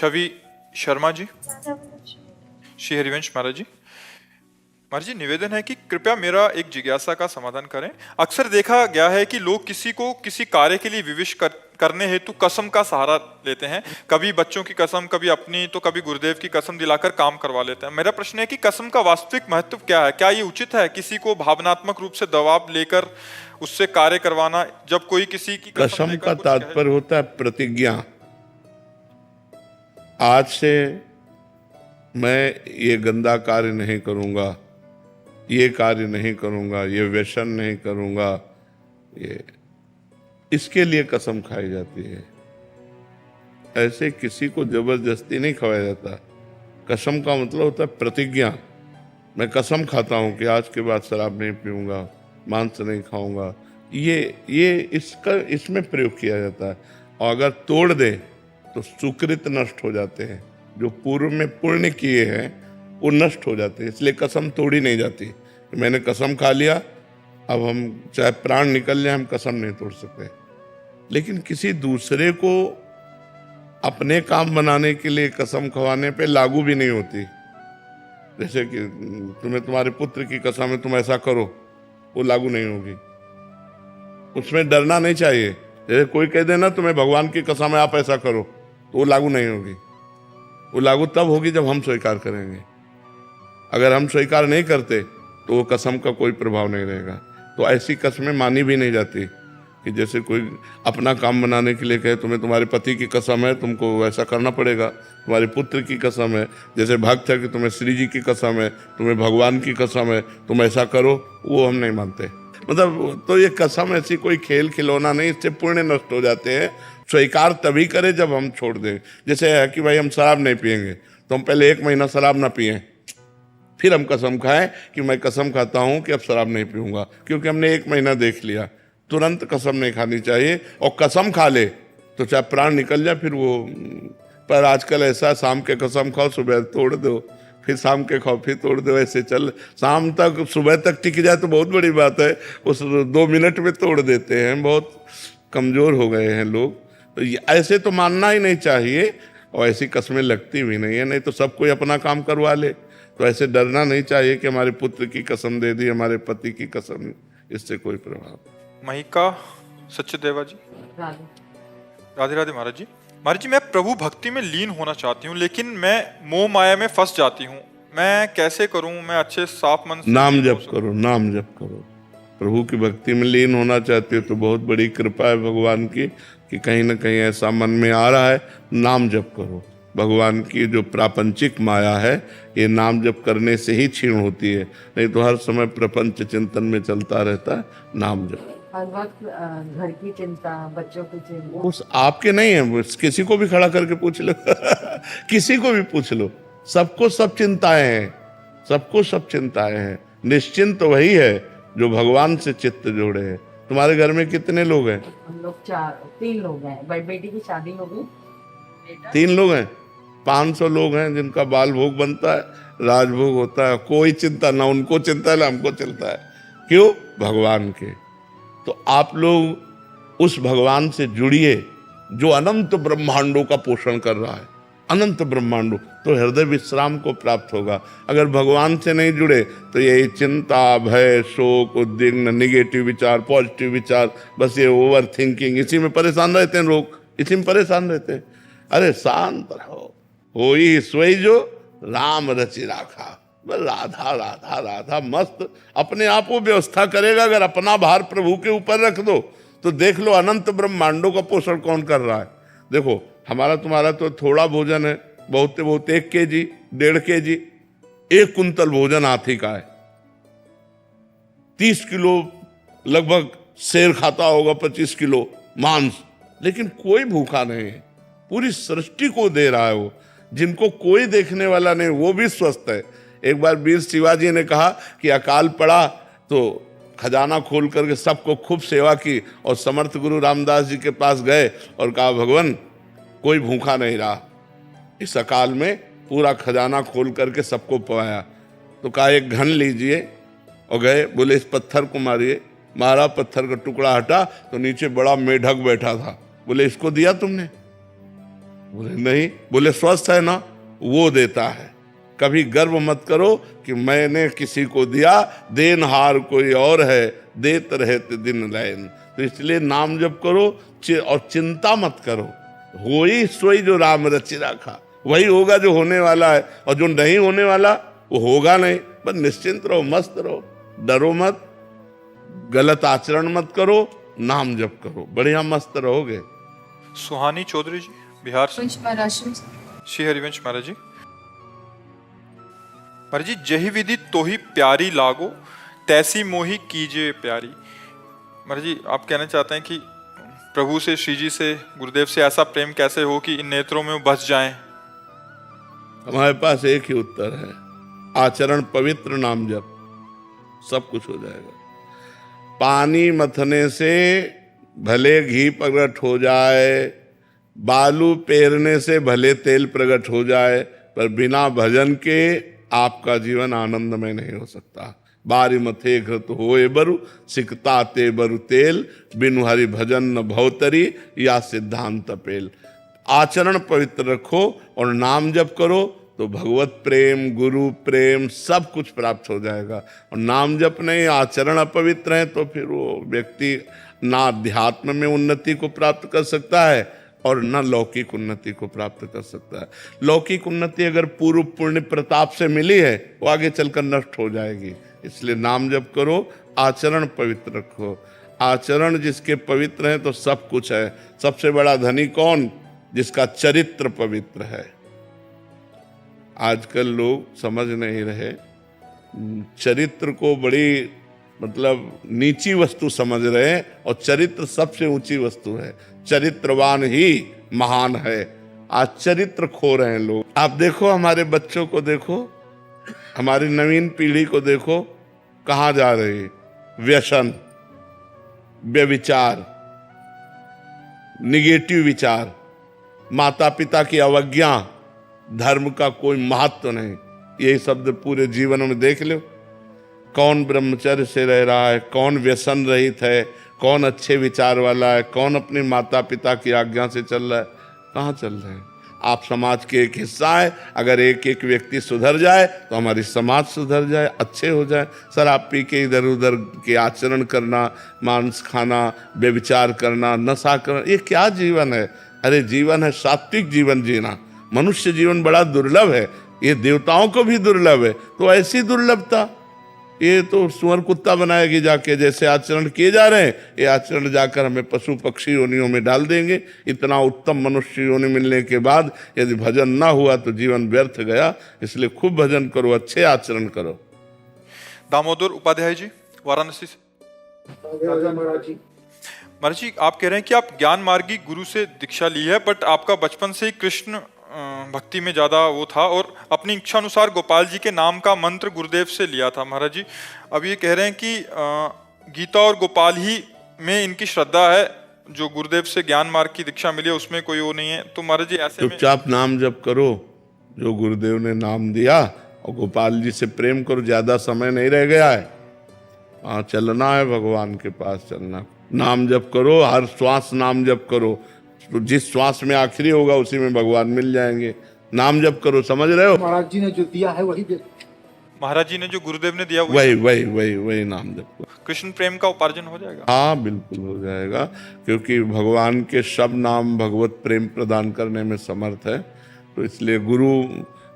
छवि शर्मा जी। श्री हरिवंश महाराज जी। महाराज जी, निवेदन है कि कृपया मेरा एक जिज्ञासा का समाधान करें। अक्सर देखा गया है कि लोग किसी को किसी कार्य के लिए विवश करने हेतु कसम का सहारा लेते हैं। कभी बच्चों की कसम, कभी अपनी, तो कभी गुरुदेव की कसम दिलाकर काम करवा लेते हैं। मेरा प्रश्न है कि कसम का वास्तविक महत्व क्या है? क्या ये उचित है किसी को भावनात्मक रूप से दबाव लेकर उससे कार्य करवाना, जब कोई किसी की कसम का तात्पर्य होता है प्रतिज्ञा। आज से मैं ये गंदा कार्य नहीं करूंगा, ये कार्य नहीं करूंगा, ये व्यसन नहीं करूंगा, ये इसके लिए कसम खाई जाती है। ऐसे किसी को जबरदस्ती नहीं खवाया जाता। कसम का मतलब होता है प्रतिज्ञा। मैं कसम खाता हूं कि आज के बाद शराब नहीं पीऊंगा, मांस नहीं खाऊंगा, ये इसमें प्रयोग किया जाता है। और अगर तोड़ दे तो सुकृत नष्ट हो जाते हैं, जो पूर्व में पुण्य किए हैं वो नष्ट हो जाते हैं। इसलिए कसम तोड़ी नहीं जाती। मैंने कसम खा लिया, अब हम चाहे प्राण निकल जाए, हम कसम नहीं तोड़ सकते। लेकिन किसी दूसरे को अपने काम बनाने के लिए कसम खवाने पे लागू भी नहीं होती। जैसे कि तुम्हें तुम्हारे पुत्र की कसम है, तुम ऐसा करो, वो लागू नहीं होगी। उसमें डरना नहीं चाहिए। जैसे कोई कह देना तुम्हें भगवान की कसम है, आप ऐसा करो, तो वो लागू नहीं होगी। वो लागू तब होगी जब हम स्वीकार करेंगे। अगर हम स्वीकार नहीं करते तो वो कसम का कोई प्रभाव नहीं रहेगा। तो ऐसी कसमें मानी भी नहीं जाती कि जैसे कोई अपना काम बनाने के लिए कहे तुम्हें तुम्हारे पति की कसम है, तुमको ऐसा करना पड़ेगा, तुम्हारे पुत्र की कसम है, जैसे भक्त है कि तुम्हें श्री जी की कसम है, तुम्हें भगवान की कसम है, तुम ऐसा करो, वो हम नहीं मानते। मतलब तो ये कसम ऐसी कोई खेल खिलौना नहीं, इससे पुण्य नष्ट हो जाते हैं। स्वीकार तभी करें जब हम छोड़ दें। जैसे है कि भाई हम शराब नहीं पिएंगे, तो हम पहले 1 महीना शराब ना पिएं, फिर हम कसम खाएं कि मैं कसम खाता हूं कि अब शराब नहीं पीऊंगा, क्योंकि हमने 1 महीना देख लिया। तुरंत कसम नहीं खानी चाहिए। और कसम खा ले तो चाहे प्राण निकल जाए फिर वो। पर आजकल ऐसा, शाम के कसम खाओ, सुबह तोड़ दो, फिर शाम के खाओ, फिर तोड़ दो, ऐसे चल। शाम तक, सुबह तक टिक जाए तो बहुत बड़ी बात है, उस 2 मिनट में तोड़ देते हैं। बहुत कमजोर हो गए हैं लोग। तो ऐसे तो मानना ही नहीं चाहिए, और ऐसी कस्में लगती भी नहीं है। नहीं तो सब कोई अपना काम करवा ले। तो ऐसे डरना नहीं चाहिए कि हमारे पुत्र की कसम दे दी, हमारे पति की कसम, इससे कोई प्रभाव। महिका सत्यदेवा जी। राधे राधे महाराज जी। महाराज जी, मैं प्रभु भक्ति में लीन होना चाहती हूँ, लेकिन मैं मोह माया में फंस जाती हूँ। मैं कैसे करूँ? मैं अच्छे साफ मन से नाम जप करो, नाम जप करो। प्रभु की भक्ति में लीन होना चाहते हो तो बहुत बड़ी कृपा है भगवान की कि कहीं ना कहीं ऐसा मन में आ रहा है। नाम जप करो। भगवान की जो प्रापंचिक माया है, ये नाम जप करने से ही क्षीण होती है। नहीं तो हर समय प्रपंच चिंतन में चलता रहता है। नाम जप हर वक्त घर की चिंता, बच्चों की चिंता। उस आपके नहीं है, किसी को भी खड़ा करके पूछ लो किसी को भी पूछ लो, सबको सब चिंताएं हैं, सबको सब चिंताएं हैं। निश्चिंत वही है जो भगवान से चित्त जोड़े है। तुम्हारे घर में कितने लोग हैं? हम लोग 3 लोग हैं। बेटी की शादी हो गई, 3 लोग हैं। 500 लोग हैं जिनका बाल भोग बनता है, राजभोग होता है। कोई चिंता ना उनको चिंता है ना हमको चिंता है। क्यों? भगवान के। तो आप लोग उस भगवान से जुड़िए जो अनंत ब्रह्मांडों का पोषण कर रहा है। अनंत ब्रह्मांडों, तो हृदय विश्राम को प्राप्त होगा। अगर भगवान से नहीं जुड़े तो यही चिंता, भय, शोक, उद्विग्न, निगेटिव विचार, पॉजिटिव विचार, बस ये ओवर थिंकिंग, इसी में परेशान रहते हैं लोग, इसी में परेशान रहते हैं। अरे शांत रहो। होई सोई जो राम रचि राखा। राधा राधा राधा मस्त अपने आप को व्यवस्था करेगा। अगर अपना भार प्रभु के ऊपर रख दो तो देख लो अनंत ब्रह्मांडों का पोषण कौन कर रहा है। देखो हमारा तुम्हारा तो थोड़ा भोजन है, बहुत से बहुत 1 केजी, 1.5 केजी, 1 कुंतल भोजन हाथी का है। 30 किलो लगभग शेर खाता होगा, 25 किलो मांस, लेकिन कोई भूखा नहीं है। पूरी सृष्टि को दे रहा है वो। जिनको कोई देखने वाला नहीं वो भी स्वस्थ है। एक बार वीर शिवाजी ने कहा कि अकाल पड़ा तो खजाना खोल करके सबको खूब सेवा की, और समर्थ गुरु रामदास जी के पास गए और कहा भगवान कोई भूखा नहीं रहा। इस अकाल में पूरा खजाना खोल करके सबको पवाया। तो कहा 1 घन लीजिए, और गए, बोले इस पत्थर को मारिए। मारा, पत्थर का टुकड़ा हटा तो नीचे बड़ा मेढक बैठा था। बोले इसको दिया तुमने? बोले नहीं, बोले स्वस्थ है ना, वो देता है। कभी गर्व मत करो कि मैंने किसी को दिया, देनहार कोई और है, देत रहते दिन रैन। तो इसलिए नाम जप करो और चिंता मत करो, होई सोई जो राम रचि राखा, वही होगा जो होने वाला है, और जो नहीं होने वाला वो होगा नहीं। बस निश्चिंत रहो, मस्त रहो, डरो मत, गलत आचरण मत करो, नाम जप करो, बढ़िया मस्त रहोगे। सुहानी चौधरी जी बिहार से। महाराज श्री हरिवंश महाराज जी। महाराज जी, जही विधि तो ही प्यारी लागो, तैसी मोही कीजिए प्यारी। महाराज जी, आप कहना चाहते हैं कि प्रभु से, श्री जी से, गुरुदेव से ऐसा प्रेम कैसे हो कि इन नेत्रों में वो बस जाएं? हमारे पास एक ही उत्तर है, आचरण पवित्र, नाम जप, सब कुछ हो जाएगा। पानी मथने से भले घी प्रकट हो जाए, बालू पेरने से भले तेल प्रकट हो जाए, पर बिना भजन के आपका जीवन आनंदमय नहीं हो सकता। बारी मथे घृत होए बरु, सिकता ते बरु तेल, बिनु हरि भजन न भवतरी, या सिद्धांत पेल। आचरण पवित्र रखो और नाम जप करो तो भगवत प्रेम, गुरु प्रेम सब कुछ प्राप्त हो जाएगा। और नाम जप नहीं, आचरण अपवित्र है तो फिर वो व्यक्ति ना अध्यात्म में उन्नति को प्राप्त कर सकता है और न लौकिक उन्नति को प्राप्त कर सकता है। लौकिक उन्नति अगर पूर्व पुण्य प्रताप से मिली है, वो आगे चलकर नष्ट हो जाएगी। इसलिए नाम जप करो, आचरण पवित्र रखो। आचरण जिसके पवित्र है तो सब कुछ है। सबसे बड़ा धनी कौन? जिसका चरित्र पवित्र है। आजकल लोग समझ नहीं रहे, चरित्र को बड़ी मतलब नीची वस्तु समझ रहे हैं, और चरित्र सबसे ऊंची वस्तु है। चरित्रवान ही महान है। आज चरित्र खो रहे हैं लोग। आप देखो, हमारे बच्चों को देखो, हमारी नवीन पीढ़ी को देखो, कहाँ जा रही है? व्यसन, व्यभिचार, निगेटिव विचार, माता पिता की अवज्ञा, धर्म का कोई महत्व नहीं। यही शब्द पूरे जीवन में देख लो। कौन ब्रह्मचर्य से रह रहा है, कौन व्यसन रहित है, कौन अच्छे विचार वाला है, कौन अपने माता पिता की आज्ञा से चल रहा है? कहाँ चल रहे हैं? आप समाज के एक हिस्सा है। अगर एक एक व्यक्ति सुधर जाए तो हमारी समाज सुधर जाए, अच्छे हो जाए। शराब पी के इधर उधर के आचरण करना, मांस खाना, व्यभिचार करना, नशा करना, ये क्या जीवन है? अरे जीवन है सात्विक जीवन जीना। मनुष्य जीवन बड़ा दुर्लभ है, ये देवताओं को भी दुर्लभ है। तो ऐसी दुर्लभता, ये तो सुअर कुत्ता बनाएगी जाके। जैसे आचरण किए जा रहे हैं, ये आचरण जाकर हमें पशु पक्षी योनियों में डाल देंगे। इतना उत्तम मनुष्य योनि मिलने के बाद यदि भजन ना हुआ तो जीवन व्यर्थ गया। इसलिए खूब भजन करो, अच्छे आचरण करो। दामोदर उपाध्याय जी वाराणसी से। महाराज जी, आप कह रहे हैं कि आप ज्ञान मार्गी गुरु से दीक्षा ली है, बट आपका बचपन से ही कृष्ण भक्ति में ज़्यादा वो था, और अपनी इच्छा अनुसार गोपाल जी के नाम का मंत्र गुरुदेव से लिया था। महाराज जी, अब ये कह रहे हैं कि गीता और गोपाल ही में इनकी श्रद्धा है, जो गुरुदेव से ज्ञान मार्ग की दीक्षा मिली है उसमें कोई वो नहीं है। तो महाराज जी ऐसे चुपचाप नाम जप करो जो गुरुदेव ने नाम दिया, और गोपाल जी से प्रेम करो। ज़्यादा समय नहीं रह गया है, हाँ चलना है, भगवान के पास चलना। नाम जप करो, हर श्वास नाम जप करो। तो जिस श्वास में आखिरी होगा उसी में भगवान मिल जाएंगे। नाम जप करो, समझ रहे हो? महाराज जी ने जो दिया है वही महाराज जी ने जो गुरुदेव ने दिया वही नाम जप करो। कृष्ण प्रेम का उपार्जन हो जाएगा। हाँ बिल्कुल हो जाएगा, क्योंकि भगवान के सब नाम भगवत प्रेम प्रदान करने में समर्थ है। तो इसलिए गुरु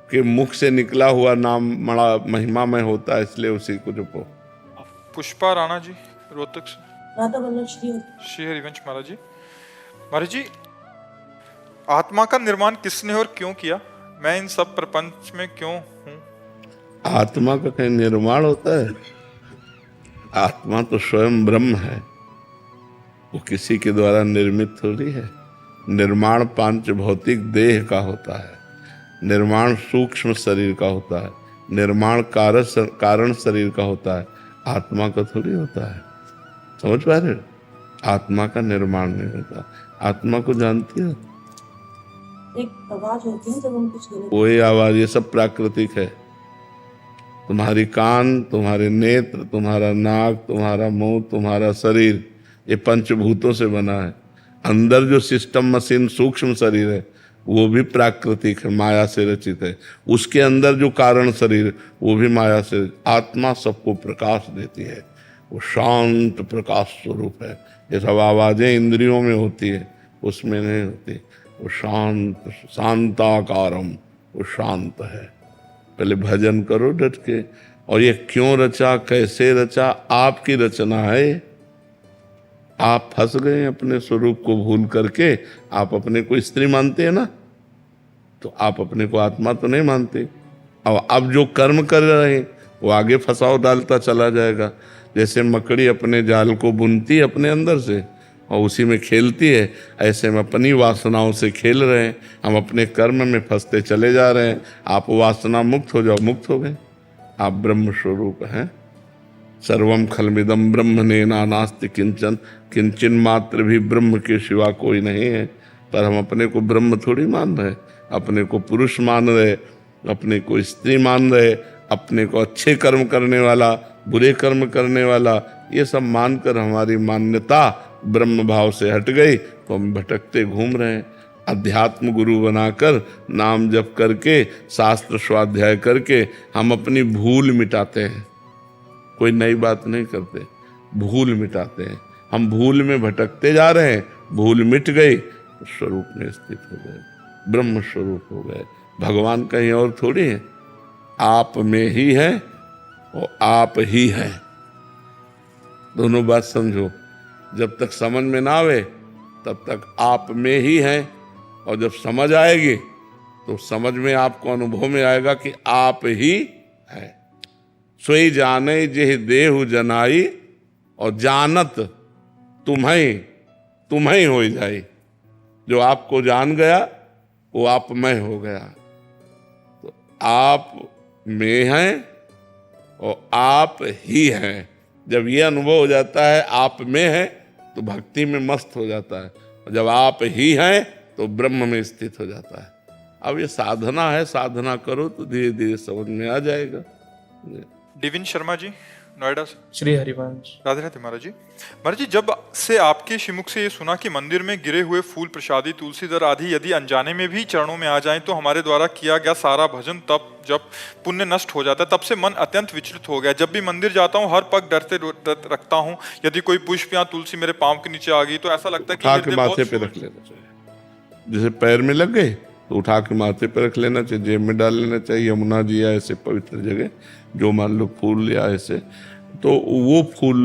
के मुख से निकला हुआ नाम बड़ा महिमामय होता है, इसलिए उसी को जपो। पुष्पा राणा जी रोहतक से। राधा वल्लभ श्री हरिवंश महाराज जी। महाराज जी, आत्मा का निर्माण किसने और क्यों किया? मैं इन सब प्रपंच में क्यों हूँ? आत्मा का कहीं निर्माण होता है? आत्मा तो स्वयं ब्रह्म है, वो किसी के द्वारा निर्मित थोड़ी है। निर्माण पांच भौतिक देह का होता है, निर्माण सूक्ष्म शरीर का होता है, निर्माण कारण शरीर का होता है, आत्मा का थोड़ी होता है। समझ पा रहे हो? आत्मा का निर्माण नहीं होता। आत्मा को जानती हो? एक आवाज होती है जब हम कुछ गलत। कोई आवाज, ये सब प्राकृतिक है। तुम्हारी कान, तुम्हारे नेत्र, तुम्हारा नाक, तुम्हारा मुंह, तुम्हारा शरीर, ये पंचभूतों से बना है। अंदर जो सिस्टम मशीन सूक्ष्म शरीर है वो भी प्राकृतिक है, माया से रचित है। उसके अंदर जो कारण शरीर वो भी माया से, आत्मा सबको प्रकाश देती है, वो शांत प्रकाश स्वरूप है। ये सब आवाजें इंद्रियों में होती है, उसमें नहीं होती। वो शांत, शांताकारम, वो शांत है। पहले भजन करो डट के। और ये क्यों रचा, कैसे रचा, आपकी रचना है। आप फंस गए अपने स्वरूप को भूल करके। आप अपने को स्त्री मानते हैं ना, तो आप अपने को आत्मा तो नहीं मानते। अब जो कर्म कर रहे हैं वो आगे फंसाव डालता चला जाएगा। जैसे मकड़ी अपने जाल को बुनती है अपने अंदर से और उसी में खेलती है, ऐसे हम अपनी वासनाओं से खेल रहे हैं। हम अपने कर्म में फंसते चले जा रहे हैं। आप वासना मुक्त हो जाओ, मुक्त हो गए। आप ब्रह्म स्वरूप हैं। सर्वम खलमिदम ब्रह्मणे नास्ति किंचन, किंचन मात्र भी ब्रह्म के सिवा कोई नहीं है। पर हम अपने को ब्रह्म थोड़ी मान रहे, अपने को पुरुष मान रहे, अपने को स्त्री मान रहे, अपने को अच्छे कर्म करने वाला, बुरे कर्म करने वाला, ये सब मानकर हमारी मान्यता ब्रह्म भाव से हट गई तो हम भटकते घूम रहे हैं। अध्यात्म गुरु बनाकर नाम जप करके, शास्त्र स्वाध्याय करके हम अपनी भूल मिटाते हैं। कोई नई बात नहीं करते, भूल मिटाते हैं। हम भूल में भटकते जा रहे हैं, भूल मिट गई तो स्वरूप में स्थित हो गए, ब्रह्म स्वरूप हो गए। भगवान कहीं और थोड़ी है, आप में ही है और आप ही है। दोनों बात समझो। जब तक समझ में ना आवे तब तक आप में ही है, और जब समझ आएगी तो समझ में आपको अनुभव में आएगा कि आप ही है। सोई जाने जेह देहु जनाई, और जानत तुम्हें हो जाई। जो आपको जान गया वो आप में हो गया। तो आप में हैं और आप ही हैं। जब ये अनुभव हो जाता है आप में है तो भक्ति में मस्त हो जाता है, और जब आप ही हैं तो ब्रह्म में स्थित हो जाता है। अब ये साधना है, साधना करो तो धीरे धीरे समझ में आ जाएगा। डिविन शर्मा जी, नोएडा से। श्री हरिवंश। राधे राधे महाराज जी। महाराज जी, जब से आपके श्रीमुख से ये सुना कि मंदिर में गिरे हुए फूल, प्रसादी, तुलसी दर आदि यदि अनजाने में भी चरणों में आ जाएं तो हमारे द्वारा किया गया सारा भजन तप जब पुण्य नष्ट हो जाता है, तब से मन अत्यंत विचलित हो गया। जब भी मंदिर जाता हूँ हर पग डरते रखता हूँ। यदि कोई पुष्प या तुलसी मेरे पाँव के नीचे आ गई तो ऐसा लगता है कि उठा के माथे पे रख लेना चाहिए। जैसे पैर में लग गए तो उठा के माथे पे रख लेना चाहिए, जेब में डाल लेना चाहिए। यमुना जी या ऐसे पवित्र जगह जो मान लो फूल या ऐसे, तो वो फूल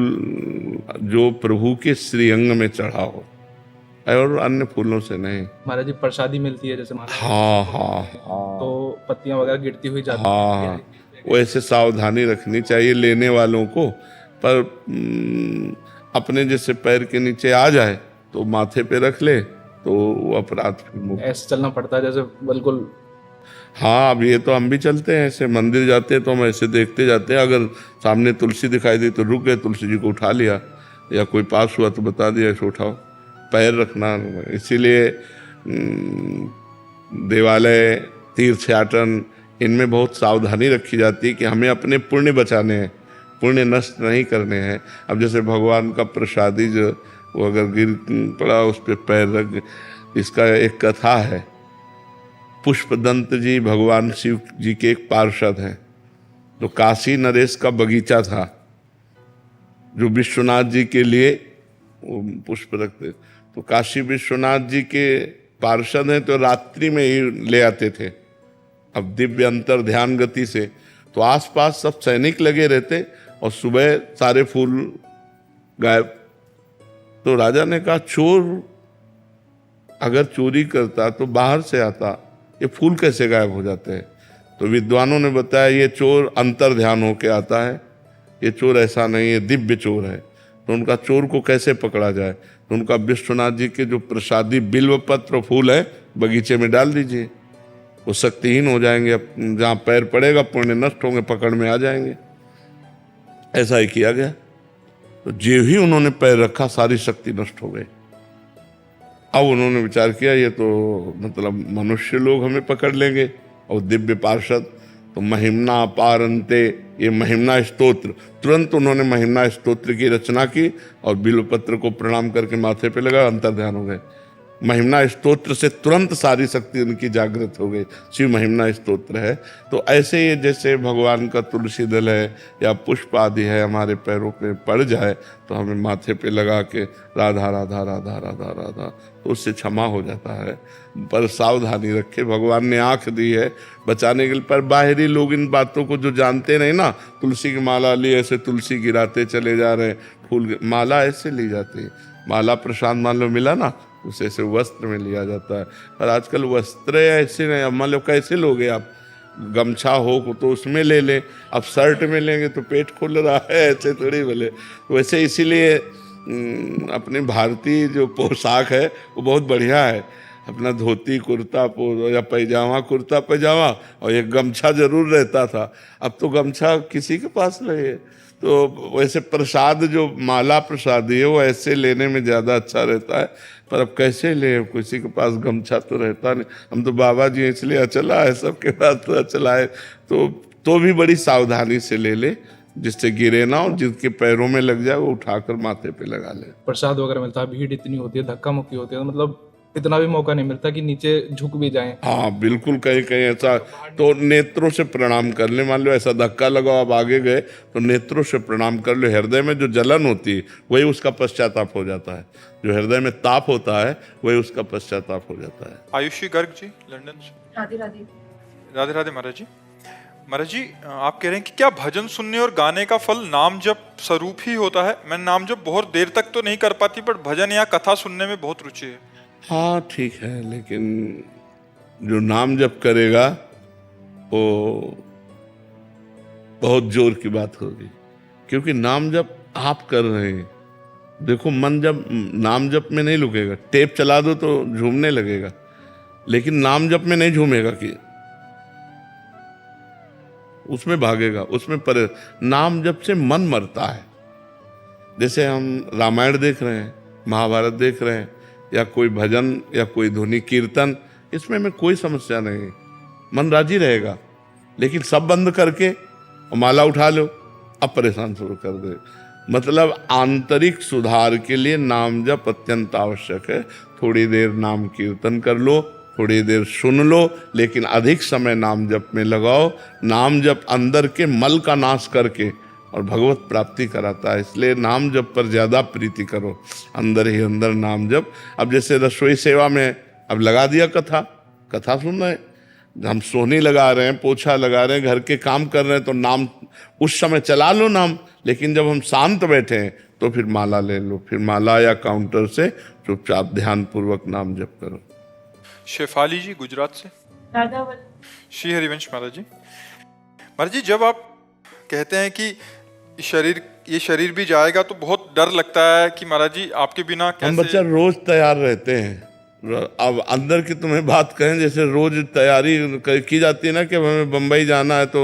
जो प्रभु के श्रीअंग में चढ़ा हो, और अन्य फूलों से नहीं। महाराज जी प्रसादी मिलती है जैसे महाराज, हाँ, तो पत्तियां वगैरह गिरती हुई जाती हाँ, वो ऐसे सावधानी रखनी चाहिए लेने वालों को। पर अपने जैसे पैर के नीचे आ जाए तो माथे पे रख ले तो वो अपराध फिर मुक्त। ऐसे चलना पड़ता है जैसे बिल्कुल। हाँ, अब ये तो हम भी चलते हैं ऐसे, मंदिर जाते हैं तो हम ऐसे देखते जाते हैं। अगर सामने तुलसी दिखाई दी तो रुक गए, तुलसी जी को उठा लिया, या कोई पास हुआ तो बता दिया ऐसे उठाओ। पैर रखना, इसीलिए देवालय, तीर्थयाटन, इनमें बहुत सावधानी रखी जाती है कि हमें अपने पुण्य बचाने हैं, पुण्य नष्ट नहीं करने हैं। अब जैसे भगवान का प्रसादी जो वो अगर गिर पड़ा उस पर पैर रख, इसका एक कथा है। पुष्पदंत जी भगवान शिव जी के एक पार्षद हैं। तो काशी नरेश का बगीचा था जो विश्वनाथ जी के लिए वो पुष्प रखते। तो काशी विश्वनाथ जी के पार्षद हैं तो रात्रि में ही ले आते थे। अब दिव्य अंतर ध्यान गति से तो आसपास सब सैनिक लगे रहते और सुबह सारे फूल गायब। तो राजा ने कहा चोर अगर चोरी करता तो बाहर से आता, ये फूल कैसे गायब हो जाते हैं? तो विद्वानों ने बताया ये चोर अंतर ध्यान होके आता है, ये चोर ऐसा नहीं है, दिव्य चोर है। तो उनका चोर को कैसे पकड़ा जाए? तो उनका विश्वनाथ जी के जो प्रसादी बिल्व पत्र फूल है बगीचे में डाल दीजिए, वो शक्तिहीन हो जाएंगे। जहाँ पैर पड़ेगा पुण्य नष्ट होंगे, पकड़ में आ जाएंगे। ऐसा ही किया गया। तो जो ही उन्होंने पैर रखा सारी शक्ति नष्ट हो गई। अब उन्होंने विचार किया ये तो मतलब मनुष्य लोग हमें पकड़ लेंगे, और दिव्य पार्षद तो महिमना पारंते, ये महिमना स्तोत्र, तुरंत उन्होंने महिमना स्तोत्र की रचना की और बिल्वपत्र को प्रणाम करके माथे पे लगा, अंतर ध्यान हो गए। महिमा स्तोत्र से तुरंत सारी शक्ति उनकी जागृत हो गई। शिव महिमा स्तोत्र है। तो ऐसे ही जैसे भगवान का तुलसी दल है या पुष्प आदि है, हमारे पैरों पे पड़ जाए तो हमें माथे पे लगा के राधा राधा राधा राधा राधा, तो उससे क्षमा हो जाता है। पर सावधानी रखे, भगवान ने आंख दी है बचाने के लिए। पर बाहरी लोग इन बातों को जो जानते नहीं ना, तुलसी की माला ली ऐसे तुलसी गिराते चले जा रहे हैं, फूल माला ऐसे ली जाती है। माला प्रसाद मान लो मिला ना, उसे ऐसे वस्त्र में लिया जाता है। पर आजकल वस्त्र ऐसे नहीं, अब मान लो कैसे लोगे आप, गमछा हो तो उसमें ले लें, अब शर्ट में लेंगे तो पेट खुल रहा है, ऐसे थोड़ी बोले। वैसे इसीलिए अपने भारतीय जो पोशाक है वो बहुत बढ़िया है। अपना धोती कुर्ता या पैजामा कुर्ता पैजामा और एक गमछा जरूर रहता था। अब तो गमछा किसी के पास नहीं है। तो वैसे प्रसाद जो माला प्रसादी है वो ऐसे लेने में ज़्यादा अच्छा रहता है। पर अब कैसे ले, किसी के पास गमछा तो रहता नहीं। हम तो बाबा जी इसलिए अचला है, सबके पास तो अचला है। तो भी बड़ी सावधानी से ले ले, जिससे गिरे ना और जिनके पैरों में लग जाए वो उठाकर माथे पे लगा ले। प्रसाद वगैरह मिलता है, भीड़ इतनी होती है, धक्का मुक्की होती है, तो मतलब इतना भी मौका नहीं मिलता कि नीचे झुक भी जाएं। हाँ बिल्कुल, कहीं कहीं ऐसा तो नेत्रों से प्रणाम कर ले। मान लो ऐसा धक्का लगा, आप आगे गए तो नेत्रों से प्रणाम कर लो। हृदय में जो जलन होती है वही उसका पश्चाताप हो जाता है। जो हृदय में ताप होता है वही उसका पश्चाताप हो जाता है। आयुषी गर्ग जी लंदन से। राधे राधे। राधे राधे महाराज जी। महाराज जी, आप कह रहे हैं कि क्या भजन सुनने और गाने का फल नाम जप स्वरूप ही होता है? मैं नाम जप बहुत देर तक तो नहीं कर पाती, पर भजन या कथा सुनने में बहुत रुचि है। हाँ ठीक है, लेकिन जो नाम जप करेगा वो बहुत जोर की बात होगी, क्योंकि नाम जप आप कर रहे हैं। देखो मन जब नाम जप में नहीं रुकेगा, टेप चला दो तो झूमने लगेगा, लेकिन नाम जप में नहीं झूमेगा कि उसमें भागेगा, उसमें पर नाम जप से मन मरता है। जैसे हम रामायण देख रहे हैं, महाभारत देख रहे हैं, या कोई भजन या कोई ध्वनि कीर्तन, इसमें में कोई समस्या नहीं, मन राजी रहेगा। लेकिन सब बंद करके माला उठा लो, अब परेशान शुरू कर दे। मतलब आंतरिक सुधार के लिए नाम जप अत्यंत आवश्यक है। थोड़ी देर नाम कीर्तन कर लो, थोड़ी देर सुन लो, लेकिन अधिक समय नाम जप में लगाओ। नाम जप अंदर के मल का नाश करके और भगवत प्राप्ति कराता है। इसलिए नाम जप पर ज़्यादा प्रीति करो, अंदर ही अंदर नाम जप। अब जैसे रसोई सेवा में अब लगा दिया कथा सुन रहे हैं, हम सोहनी लगा रहे हैं, पोछा लगा रहे हैं, घर के काम कर रहे हैं, तो नाम उस समय चला लो नाम। लेकिन जब हम शांत बैठे हैं तो फिर माला ले लो, फिर माला या काउंटर से चुपचाप ध्यान पूर्वक नाम जप करो। शेफाली जी गुजरात से। राधा श्री हरिवंश महाराज जी। महाराज जी, जब आप कहते हैं कि ये शरीर भी जाएगा तो बहुत डर लगता है कि महाराज जी आपके बिना कैसे। हम बच्चा रोज तैयार रहते हैं। अब अंदर की तुम्हें बात कहें, जैसे रोज तैयारी की जाती है ना कि हमें बम्बई जाना है तो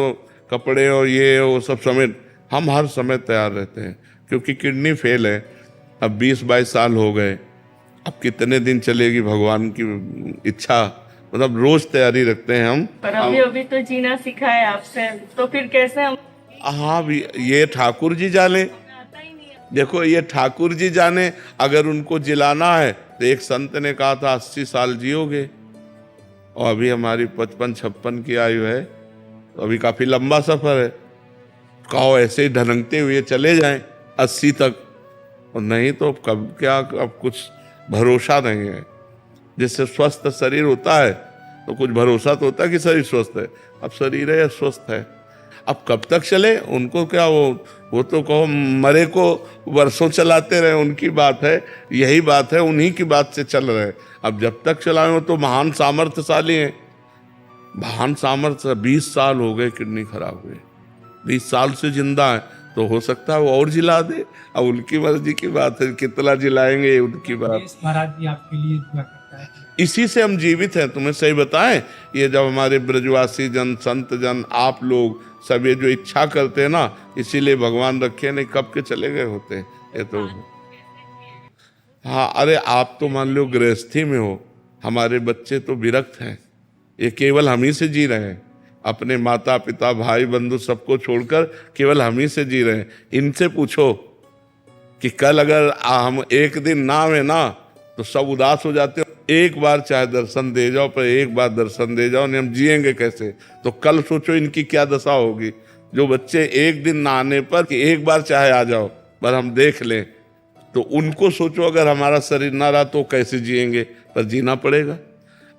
कपड़े और ये वो सब समेत, हम हर समय तैयार रहते हैं। क्योंकि किडनी फेल है, अब 20-22 साल हो गए, अब कितने दिन चलेगी भगवान की इच्छा। मतलब रोज तैयारी रखते हैं हम। पर अभी तो जीना सीखा है आपसे, तो फिर कैसे हम। हाँ भी ये ठाकुर जी जाने, देखो ये ठाकुर जी जाने। अगर उनको जिलाना है तो एक संत ने कहा था 80 साल जियोगे, और अभी हमारी 55-56 की आयु है, तो अभी काफी लंबा सफर है। कहो ऐसे ही ढलंगते हुए चले जाएं 80 तक, और नहीं तो कब क्या, अब कुछ भरोसा नहीं है। जिससे स्वस्थ शरीर होता है तो कुछ भरोसा तो होता है कि शरीर स्वस्थ है। अब शरीर है स्वस्थ है, अब कब तक चले उनको क्या, वो तो कहो मरे को वर्षों चलाते रहे, उनकी बात है। यही बात है, उन्हीं की बात से चल रहे। अब जब तक चलाए हो तो महान सामर्थ्यशाली हैं, महान सामर्थ्य। 20 साल हो गए किडनी खराब हुए, 20 साल से जिंदा है, तो हो सकता है वो और जिला दे। अब उनकी मर्जी की बात है, कितना जिलाएंगे उनकी बात। महाराज जी आपके लिए दुआ करता है। इसी से हम जीवित हैं। तुम्हें सही बताएं, ये जब हमारे ब्रजवासी जन, संत जन, आप लोग सब ये जो इच्छा करते हैं ना, इसीलिए भगवान रखे, नहीं कब के चले गए होते ये तो। हाँ अरे आप तो मान लो गृहस्थी में हो, हमारे बच्चे तो विरक्त हैं, ये केवल हम ही से जी रहे हैं। अपने माता पिता भाई बंधु सबको छोड़कर केवल हम ही से जी रहे हैं। इनसे पूछो कि कल अगर हम एक दिन ना आवे ना तो सब उदास हो जाते हैं। एक बार चाहे दर्शन दे जाओ, पर एक बार दर्शन दे जाओ, नहीं हम जिएंगे कैसे? तो कल सोचो इनकी क्या दशा होगी। जो बच्चे एक दिन नहाने पर कि एक बार चाहे आ जाओ पर हम देख लें, तो उनको सोचो अगर हमारा शरीर ना रहा तो कैसे जिएंगे? पर जीना पड़ेगा।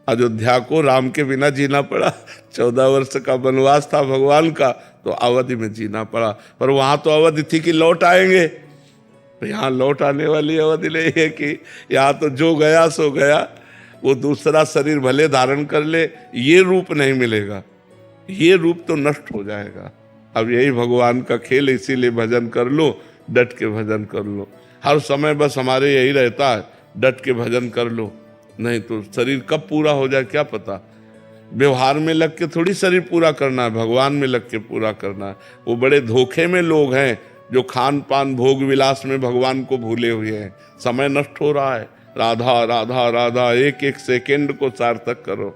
अयोध्या को राम के बिना जीना पड़ा। 14 वर्ष का वनवास था भगवान का, तो अवधि में जीना पड़ा। पर वहां तो अवधि थी कि लौट आएंगे, तो यहाँ लौट आने वाली अवधि नहीं है कि यहाँ तो जो गया सो गया। वो दूसरा शरीर भले धारण कर ले, ये रूप नहीं मिलेगा, ये रूप तो नष्ट हो जाएगा। अब यही भगवान का खेल, इसीलिए भजन कर लो, डट के भजन कर लो। हर समय बस हमारे यही रहता है, डट के भजन कर लो, नहीं तो शरीर कब पूरा हो जाए क्या पता। व्यवहार में लग के थोड़ी शरीर पूरा करना है, भगवान में लग के पूरा करना है। वो बड़े धोखे में लोग हैं जो खान पान भोग विलास में भगवान को भूले हुए हैं। समय नष्ट हो रहा है। राधा राधा राधा, एक एक सेकंड को सार्थक करो।